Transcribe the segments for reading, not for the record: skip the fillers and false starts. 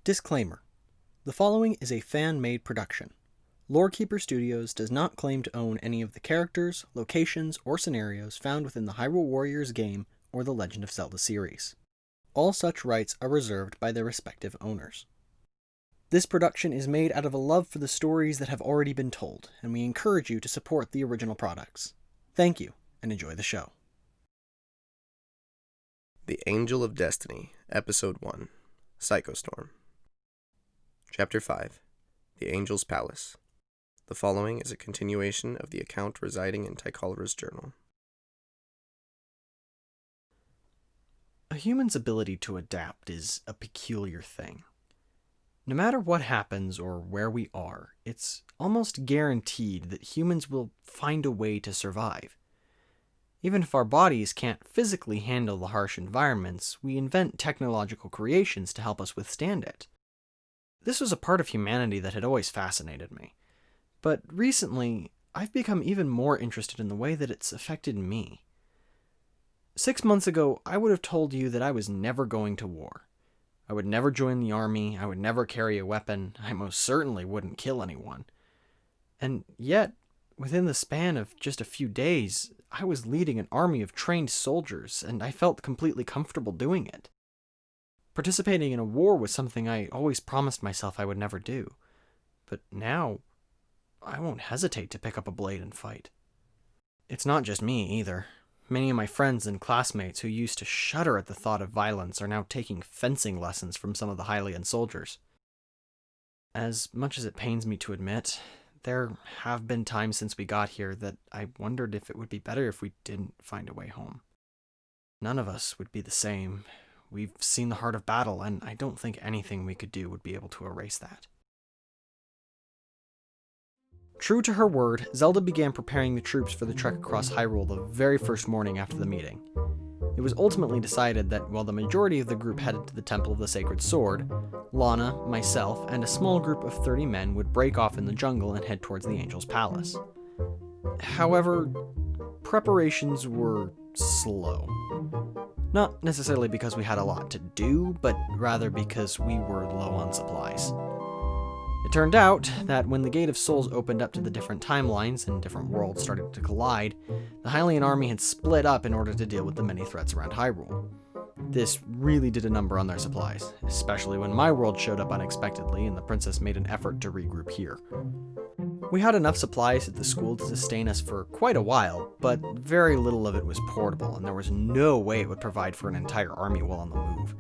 Disclaimer. The following is a fan-made production. Lorekeeper Studios does not claim to own any of the characters, locations, or scenarios found within the Hyrule Warriors game or the Legend of Zelda series. All such rights are reserved by their respective owners. This production is made out of a love for the stories that have already been told, and we encourage you to support the original products. Thank you, and enjoy the show. The Angel of Destiny, Episode 1, Psychostorm. Chapter 5, The Angel's Palace. The following is a continuation of the account residing in Tycalra's journal. A human's ability to adapt is a peculiar thing. No matter what happens or where we are, it's almost guaranteed that humans will find a way to survive. Even if our bodies can't physically handle the harsh environments, we invent technological creations to help us withstand it. This was a part of humanity that had always fascinated me. But recently, I've become even more interested in the way that it's affected me. 6 months ago, I would have told you that I was never going to war. I would never join the army, I would never carry a weapon, I most certainly wouldn't kill anyone. And yet, within the span of just a few days, I was leading an army of trained soldiers, and I felt completely comfortable doing it. Participating in a war was something I always promised myself I would never do. But now, I won't hesitate to pick up a blade and fight. It's not just me, either. Many of my friends and classmates who used to shudder at the thought of violence are now taking fencing lessons from some of the Hylian soldiers. As much as it pains me to admit, there have been times since we got here that I wondered if it would be better if we didn't find a way home. None of us would be the same. We've seen the heart of battle, and I don't think anything we could do would be able to erase that. True to her word, Zelda began preparing the troops for the trek across Hyrule the very first morning after the meeting. It was ultimately decided that while the majority of the group headed to the Temple of the Sacred Sword, Lana, myself, and a small group of 30 men would break off in the jungle and head towards the Angel's Palace. However, preparations were slow. Not necessarily because we had a lot to do, but rather because we were low on supplies. It turned out that when the Gate of Souls opened up to the different timelines and different worlds started to collide, the Hylian army had split up in order to deal with the many threats around Hyrule. This really did a number on their supplies, especially when my world showed up unexpectedly and the princess made an effort to regroup here. We had enough supplies at the school to sustain us for quite a while, but very little of it was portable, and there was no way it would provide for an entire army while on the move.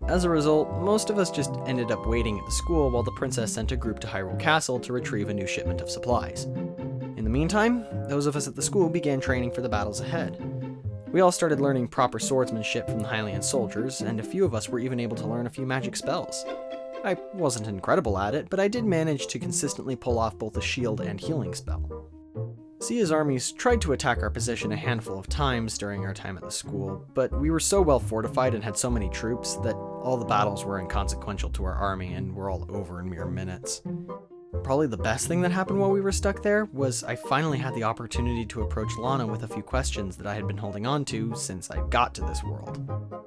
As a result, most of us just ended up waiting at the school while the princess sent a group to Hyrule Castle to retrieve a new shipment of supplies. In the meantime, those of us at the school began training for the battles ahead. We all started learning proper swordsmanship from the Hylian soldiers, and a few of us were even able to learn a few magic spells. I wasn't incredible at it, but I did manage to consistently pull off both a shield and healing spell. Sia's armies tried to attack our position a handful of times during our time at the school, but we were so well fortified and had so many troops that all the battles were inconsequential to our army and were all over in mere minutes. Probably the best thing that happened while we were stuck there was I finally had the opportunity to approach Lana with a few questions that I had been holding on to since I got to this world.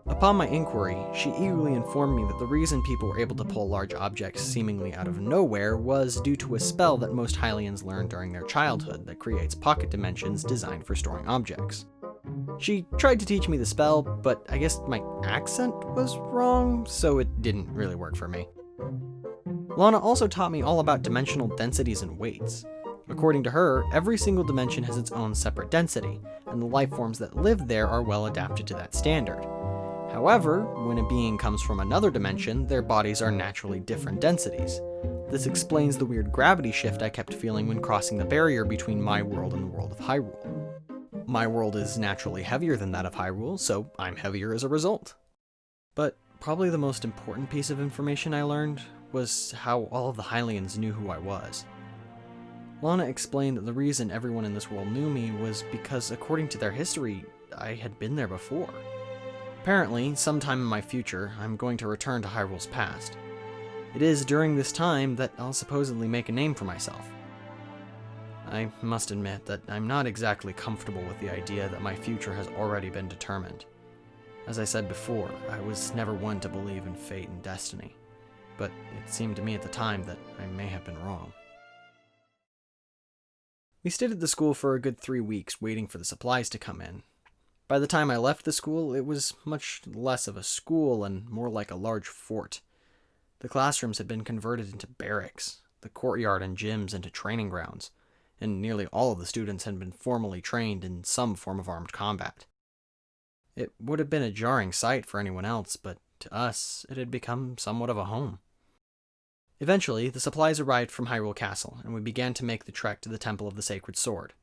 Upon my inquiry, she eagerly informed me that the reason people were able to pull large objects seemingly out of nowhere was due to a spell that most Hylians learned during their childhood that creates pocket dimensions designed for storing objects. She tried to teach me the spell, but I guess my accent was wrong, so it didn't really work for me. Lana also taught me all about dimensional densities and weights. According to her, every single dimension has its own separate density, and the life forms that live there are well adapted to that standard. However, when a being comes from another dimension, their bodies are naturally different densities. This explains the weird gravity shift I kept feeling when crossing the barrier between my world and the world of Hyrule. My world is naturally heavier than that of Hyrule, so I'm heavier as a result. But probably the most important piece of information I learned was how all of the Hylians knew who I was. Lana explained that the reason everyone in this world knew me was because, according to their history, I had been there before. Apparently, sometime in my future, I'm going to return to Hyrule's past. It is during this time that I'll supposedly make a name for myself. I must admit that I'm not exactly comfortable with the idea that my future has already been determined. As I said before, I was never one to believe in fate and destiny. but it seemed to me at the time that I may have been wrong. We stayed at the school for a good 3 weeks waiting for the supplies to come in. By the time I left the school, it was much less of a school and more like a large fort. The classrooms had been converted into barracks, the courtyard and gyms into training grounds, and nearly all of the students had been formally trained in some form of armed combat. It would have been a jarring sight for anyone else, but to us, it had become somewhat of a home. Eventually, the supplies arrived from Hyrule Castle, and we began to make the trek to the Temple of the Sacred Sword.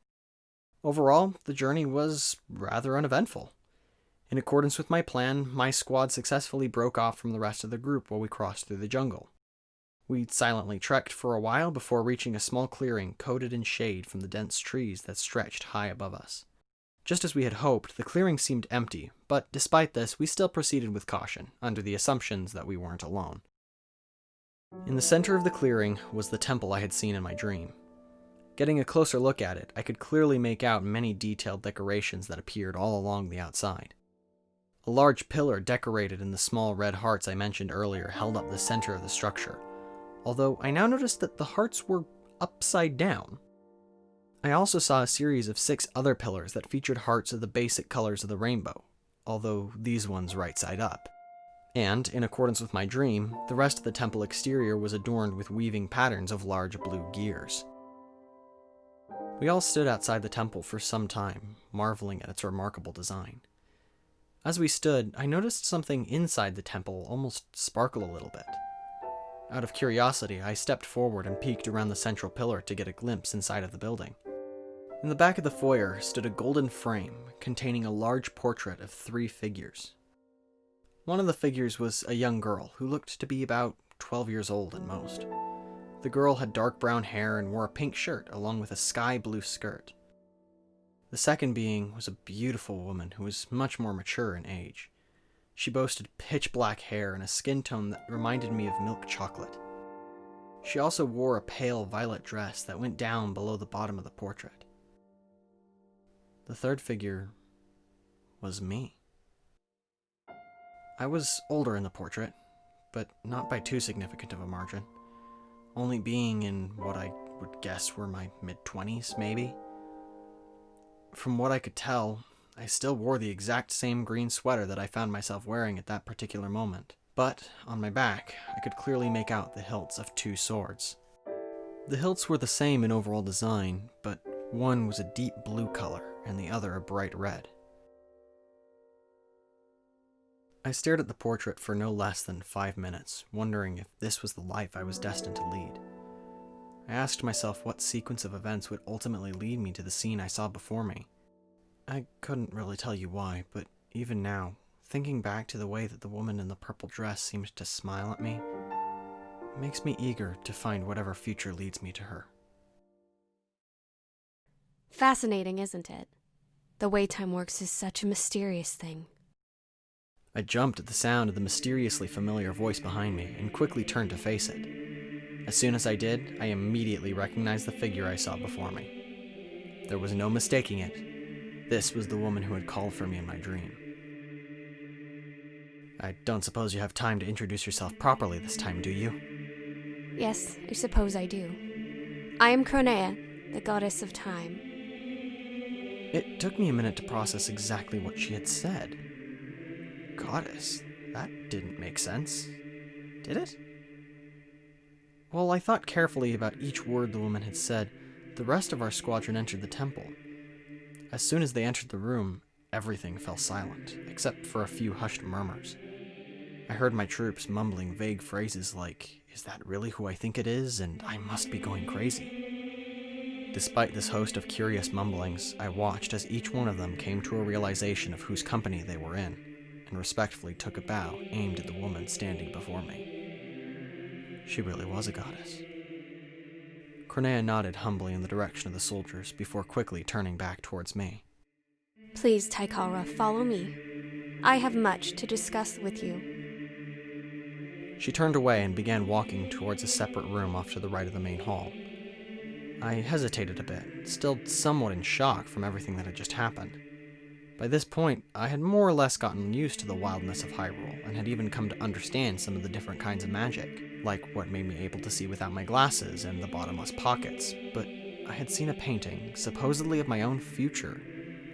Overall, the journey was rather uneventful. In accordance with my plan, my squad successfully broke off from the rest of the group while we crossed through the jungle. We silently trekked for a while before reaching a small clearing coated in shade from the dense trees that stretched high above us. Just as we had hoped, the clearing seemed empty, but despite this, we still proceeded with caution, under the assumptions that we weren't alone. In the center of the clearing was the temple I had seen in my dream. Getting a closer look at it, I could clearly make out many detailed decorations that appeared all along the outside. A large pillar decorated in the small red hearts I mentioned earlier held up the center of the structure, although I now noticed that the hearts were upside down. I also saw a series of 6 other pillars that featured hearts of the basic colors of the rainbow, although these ones right side up. And, in accordance with my dream, the rest of the temple exterior was adorned with weaving patterns of large blue gears. We all stood outside the temple for some time, marveling at its remarkable design. As we stood, I noticed something inside the temple almost sparkle a little bit. Out of curiosity, I stepped forward and peeked around the central pillar to get a glimpse inside of the building. In the back of the foyer stood a golden frame containing a large portrait of 3 figures. One of the figures was a young girl who looked to be about 12 years old at most. The girl had dark brown hair and wore a pink shirt along with a sky blue skirt. The second being was a beautiful woman who was much more mature in age. She boasted pitch black hair and a skin tone that reminded me of milk chocolate. She also wore a pale violet dress that went down below the bottom of the portrait. The third figure was me. I was older in the portrait, but not by too significant of a margin, only being in what I would guess were my mid-20s, maybe. From what I could tell, I still wore the exact same green sweater that I found myself wearing at that particular moment, but on my back, I could clearly make out the hilts of 2 swords. The hilts were the same in overall design, but one was a deep blue color and the other a bright red. I stared at the portrait for no less than 5 minutes, wondering if this was the life I was destined to lead. I asked myself what sequence of events would ultimately lead me to the scene I saw before me. I couldn't really tell you why, but even now, thinking back to the way that the woman in the purple dress seemed to smile at me, it makes me eager to find whatever future leads me to her. Fascinating, isn't it? The way time works is such a mysterious thing. I jumped at the sound of the mysteriously familiar voice behind me and quickly turned to face it. As soon as I did, I immediately recognized the figure I saw before me. There was no mistaking it. This was the woman who had called for me in my dream. I don't suppose you have time to introduce yourself properly this time, do you? Yes, I suppose I do. I am Kronea, the goddess of time. It took me a minute to process exactly what she had said. Goddess? That didn't make sense. Did it? While I thought carefully about each word the woman had said, the rest of our squadron entered the temple. As soon as they entered the room, everything fell silent, except for a few hushed murmurs. I heard my troops mumbling vague phrases like, "Is that really who I think it is?" and "I must be going crazy." Despite this host of curious mumblings, I watched as each one of them came to a realization of whose company they were in, and respectfully took a bow aimed at the woman standing before me. She really was a goddess. Kronea nodded humbly in the direction of the soldiers before quickly turning back towards me. Please, Tycalra, follow me. I have much to discuss with you. She turned away and began walking towards a separate room off to the right of the main hall. I hesitated a bit, still somewhat in shock from everything that had just happened. By this point, I had more or less gotten used to the wildness of Hyrule, and had even come to understand some of the different kinds of magic, like what made me able to see without my glasses and the bottomless pockets, but I had seen a painting, supposedly of my own future,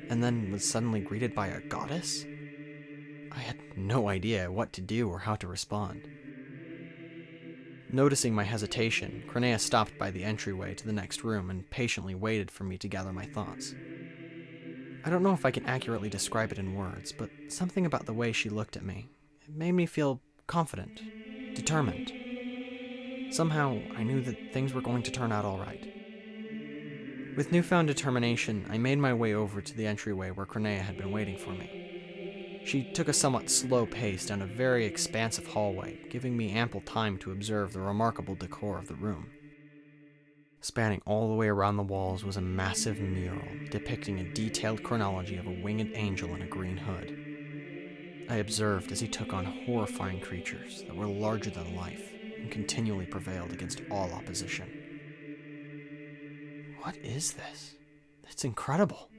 and then was suddenly greeted by a goddess? I had no idea what to do or how to respond. Noticing my hesitation, Kronea stopped by the entryway to the next room and patiently waited for me to gather my thoughts. I don't know if I can accurately describe it in words, but something about the way she looked at me, it made me feel confident, determined. Somehow, I knew that things were going to turn out all right. With newfound determination, I made my way over to the entryway where Kronea had been waiting for me. She took a somewhat slow pace down a very expansive hallway, giving me ample time to observe the remarkable decor of the room. Spanning all the way around the walls was a massive mural depicting a detailed chronology of a winged angel in a green hood. I observed as he took on horrifying creatures that were larger than life and continually prevailed against all opposition. What is this? It's incredible.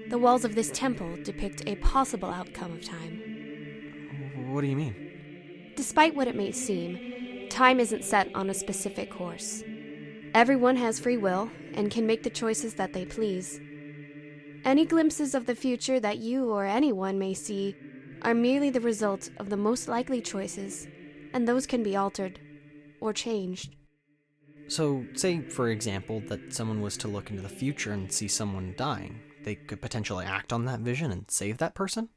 The walls of this temple depict a possible outcome of time. What do you mean? Despite what it may seem, time isn't set on a specific course. Everyone has free will and can make the choices that they please. Any glimpses of the future that you or anyone may see are merely the result of the most likely choices, and those can be altered or changed. So, say, for example, that someone was to look into the future and see someone dying. They could potentially act on that vision and save that person?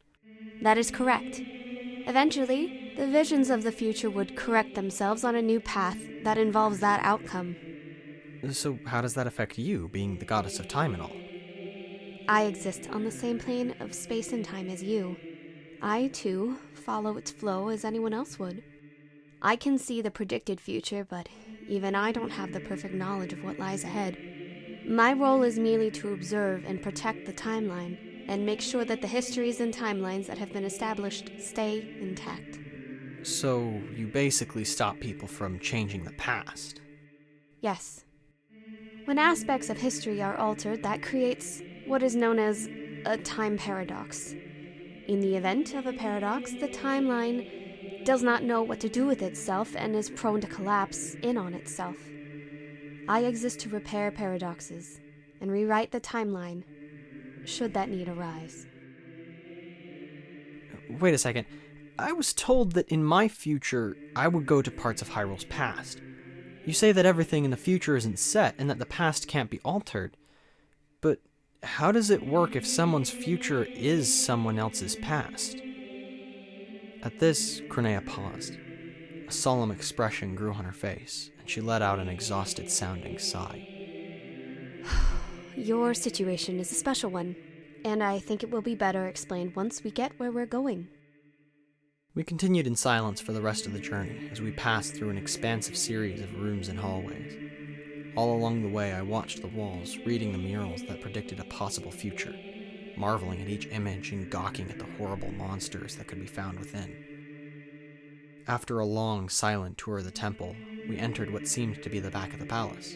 That is correct. Eventually, the visions of the future would correct themselves on a new path that involves that outcome. So how does that affect you, being the goddess of time and all? I exist on the same plane of space and time as you. I, too, follow its flow as anyone else would. I can see the predicted future, but even I don't have the perfect knowledge of what lies ahead. My role is merely to observe and protect the timeline, and make sure that the histories and timelines that have been established stay intact. So you basically stop people from changing the past? Yes. When aspects of history are altered, that creates what is known as a time paradox. In the event of a paradox, the timeline does not know what to do with itself and is prone to collapse in on itself. I exist to repair paradoxes and rewrite the timeline, should that need arise. Wait a second. I was told that in my future, I would go to parts of Hyrule's past. You say that everything in the future isn't set and that the past can't be altered. But how does it work if someone's future is someone else's past? At this, Kronea paused. A solemn expression grew on her face, and she let out an exhausted-sounding sigh. Your situation is a special one, and I think it will be better explained once we get where we're going. We continued in silence for the rest of the journey as we passed through an expansive series of rooms and hallways. All along the way, I watched the walls, reading the murals that predicted a possible future, marveling at each image and gawking at the horrible monsters that could be found within. After a long, silent tour of the temple, we entered what seemed to be the back of the palace.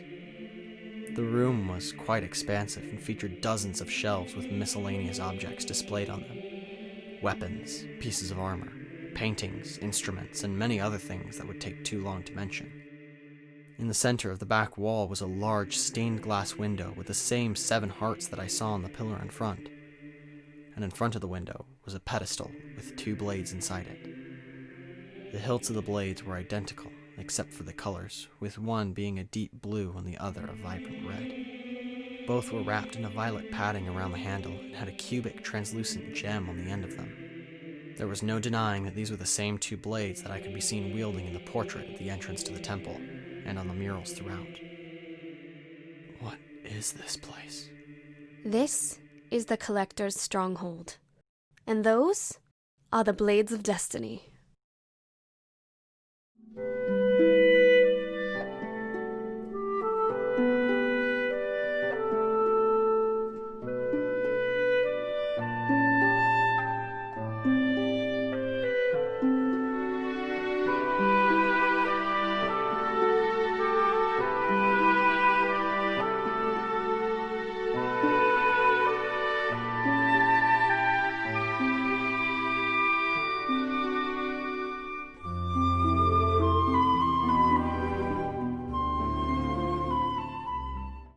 The room was quite expansive and featured dozens of shelves with miscellaneous objects displayed on them. Weapons, pieces of armor, paintings, instruments, and many other things that would take too long to mention. In the center of the back wall was a large stained glass window with the same 7 hearts that I saw on the pillar in front. And in front of the window was a pedestal with 2 blades inside it. The hilts of the blades were identical, except for the colors, with one being a deep blue and the other a vibrant red. Both were wrapped in a violet padding around the handle and had a cubic, translucent gem on the end of them. There was no denying that these were the same 2 blades that I could be seen wielding in the portrait at the entrance to the temple, and on the murals throughout. What is this place? This is the Collector's stronghold, and those are the Blades of Destiny.